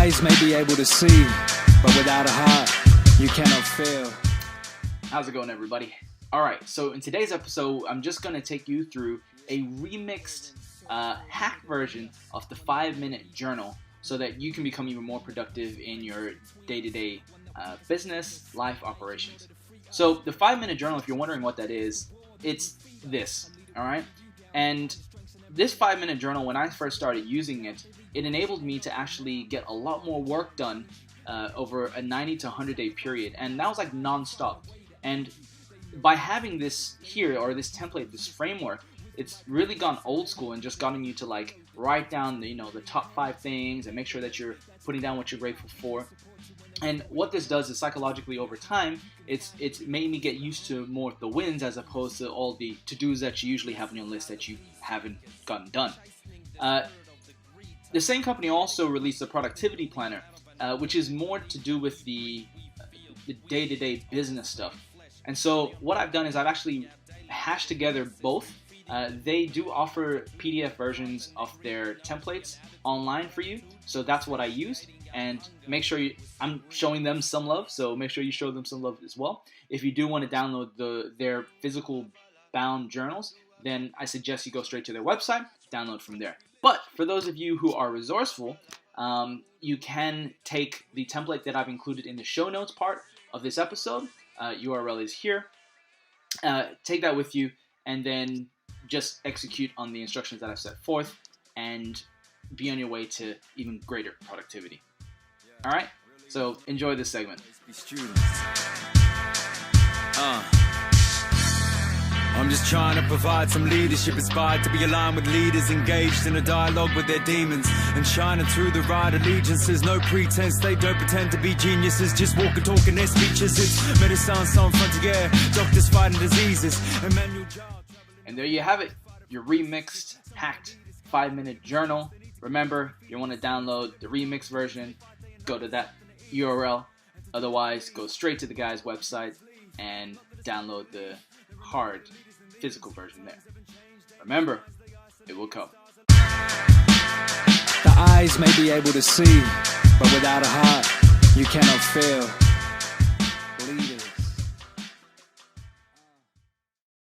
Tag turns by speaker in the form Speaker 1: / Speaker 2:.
Speaker 1: eyes may be able to see, but without a heart, you cannot feel.
Speaker 2: How's it going, everybody? Alright, so in today's episode, I'm just going to take you through a remixed hack version of the 5-minute journal so that you can become even more productive in your day-to-day business, life operations. So the 5-minute journal, if you're wondering what that is, it's this, alright? And this 5-minute journal, when I first started using it, it enabled me to actually get a lot more work done over a 90 to 100 day period, and that was like non-stop. And by having this here, or this template, this framework, it's really gone old school and just gotten you to like write down the top 5 things and make sure that you're putting down what you're grateful for. And what this does is psychologically over time, it's made me get used to more of the wins as opposed to all the to-dos that you usually have on your list that you haven't gotten done. The same company also released a productivity planner, which is more to do with the day-to-day business stuff. And so what I've done is I've actually hashed together both. They do offer PDF versions of their templates online for you, so that's what I used. And make sure I'm showing them some love, so make sure you show them some love as well. If you do want to download their physical bound journals, then I suggest you go straight to their website, download from there. But for those of you who are resourceful, you can take the template that I've included in the show notes part of this episode. URL is here. Take that with you, and then just execute on the instructions that I've set forth, and be on your way to even greater productivity. All right, so enjoy this segment.
Speaker 3: I'm just trying to provide some leadership inspired to be aligned with leaders engaged in a dialogue with their demons and shining through the right allegiances. No pretense, they don't pretend to be geniuses, just walk and talk in their speeches. It's medicine sans frontiere, doctors fighting diseases.
Speaker 2: And there you have it, your remixed, hacked 5-minute journal. Remember, if you want to download the remix version, go to that URL. Otherwise, go straight to the guy's website and download the hard physical version there. Remember, it will come.
Speaker 1: The eyes may be able to see, but without a heart, you cannot feel.